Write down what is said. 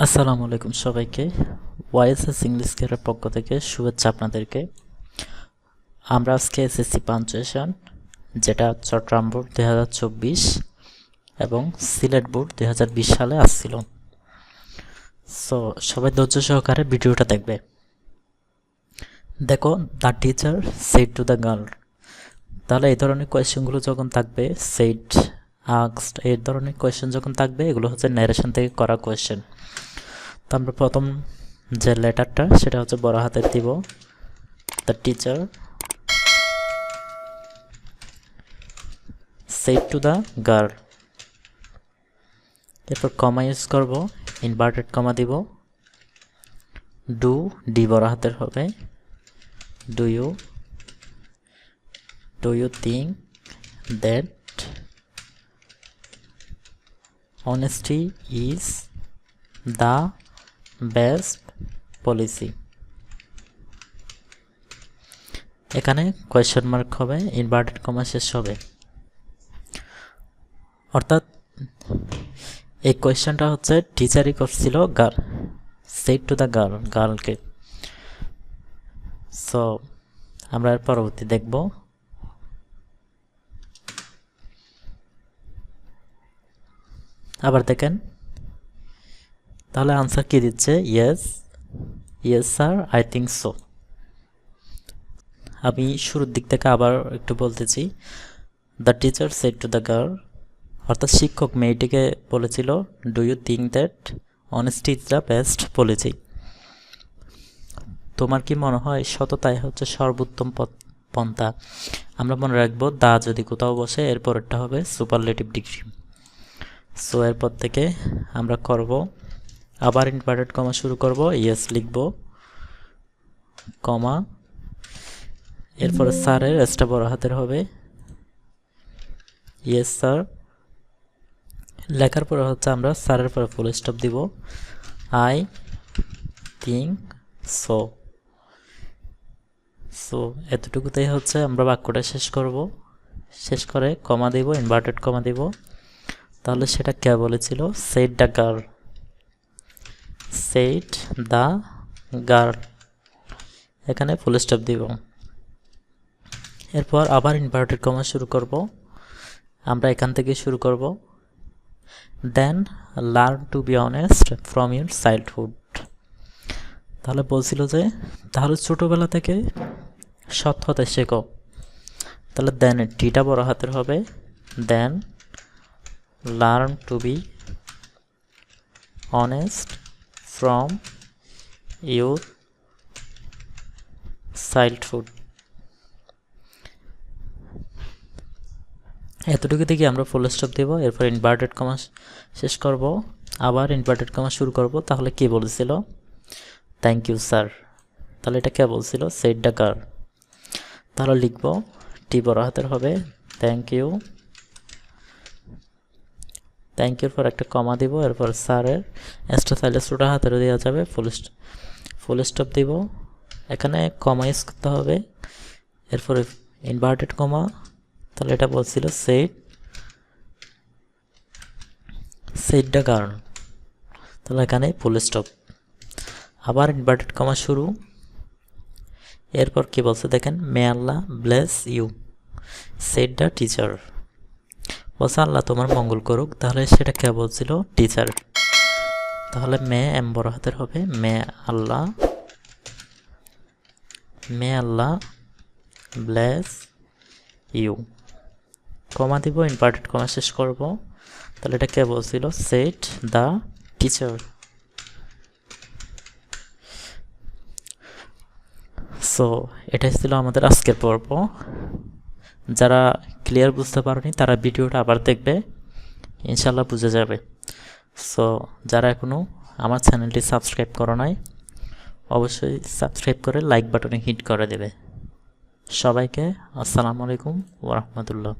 আসসালামু আলাইকুম সবাইকে। ওয়াইএসএস ইংলিশ কেয়ারের পক্ষ থেকে শুভেচ্ছা আপনাদেরকে। আমরা আজকে এসএসসি পাঞ্চুয়েশন, যেটা চট্টগ্রাম বোর্ড 2024 এবং সিলেট বোর্ড 2020 সালে আসছিল। সো সবাই ধৈর্য সহকারে ভিডিওটা দেখবে। দেখো, the teacher said to the girl. তাহলে এই ধরনের কোয়েশ্চেনগুলো যখন থাকবে, সেড, আস্কড, এই ধরনের কোয়েশ্চেন যখন থাকবে, এগুলো হচ্ছে ন্যারেশন থেকে করা কোয়েশ্চেন। তো আমরা প্রথম যে লেটারটা সেটা হচ্ছে বড় হাতের দিব, the teacher said to the girl. এরপর কমা ইউজ করব, ইনভার্টেড কমা দিব। ডু, ডি বড় হাতের হবে। Do you think that honesty is the best policy? এখানে কোয়েশ্চেন মার্ক হবে, ইনভার্টেড কমা শেষ হবে। অর্থাৎ এই কোয়েশ্চেনটা হচ্ছে টিচারই করছিল girl, said to the girl, গার্লকে। সো আমরা এর পরবর্তী দেখব। আবার দেখেন, তাহলে আনসার কি দিচ্ছে? Yes sir, I think so. আমি শুরুর দিক থেকে আবার একটু বলতেছি। The teacher said to the girl, অর্থাৎ শিক্ষক মেয়েটিকে বলেছিল, do you think that honesty is the best policy? তোমার কি মনে হয় সততাই হচ্ছে সর্বোত্তম পন্থা? আমরা মনে রাখবো, দা যদি কোথাও বসে এরপরেরটা হবে সুপারলেটিভ ডিগ্রি। সো এরপর থেকে আমরা করব, আবার ইনভার্টেড কমা শুরু করব, ইয়েস লিখব, কমা, এরপরে স্যারের এসটা বড় হাতের হবে। ইয়েস স্যার লেখার পরে হচ্ছে আমরা স্যারের পরে ফুল স্টপ দিব। I think so. সো এতটুকুতেই হচ্ছে আমরা বাক্যটা শেষ করব। শেষ করে কমা দিব, ইনভার্টেড কমা দিব। তাহলে সেটা কে বলেছিল? Shed the girl, shed the girl. এখানে ফুল স্টপ দিব। এরপর আবার ইনভার্টেড কমা শুরু করব। আমরা এখান থেকে শুরু করব। Then learn to be honest from your childhood. তাহলে বলছিল যে তাহলে ছোটোবেলা থেকে সৎ হতে শেখো। তাহলে দেন টিটা বড় হাতের হবে। Then learn to be honest from your childhood. এতটুকু থেকে আমরা ফুল স্টপ দেব। এরপর ইনভার্টেড কমা শেষ করব, আবার ইনভার্টেড কমা শুরু করব। তাহলে কি বলেছিল? Thank you sir. তাহলে এটা কে বলছিল? Said the girl. তাহলে লিখব, টি বড় হাতের হবে। থ্যাংক ইউ, থ্যাংক ইউর পর একটা কমা দিব। এরপর স্যারের এক্সট্রা চাইলে ছোটো হাতেরও দেওয়া যাবে। ফুল স্টপ দিব। এখানে কমা ইউজ করতে হবে। এরপরে ইনভার্টেড কমা। তাহলে এটা বলছিল সেড দ্য গার্ল। তাহলে এখানে ফুল স্টপ, আবার ইনভার্টেড কমা শুরু। এরপর কি বলছে দেখেন, মে আল্লাহ bless you, said the teacher. বলছে আল্লাহ তোমার মঙ্গল করুক। তাহলে সেটা কে বলছিল? টিচার। তাহলে মে এম বড় হাতের হবে। মে আল্লাহ ব্লেস ইউ। কমা দিব, ইনভার্টেড কমা শেষ করব। তাহলে এটা কে বলছিল? Said the teacher. সো এটাই ছিল আমাদের আজকের পর্ব। যারা ক্লিয়ার বুঝতে পারেনি তারা ভিডিওটা আবার দেখবে, ইনশাল্লাহ বুঝে যাবে। সো যারা এখনও আমার চ্যানেলটি সাবস্ক্রাইব করো নাই, অবশ্যই সাবস্ক্রাইব করে লাইক বাটনে হিট করে দেবে। সবাইকে আসসালামু আলাইকুম ওয়া রাহমাতুল্লাহ।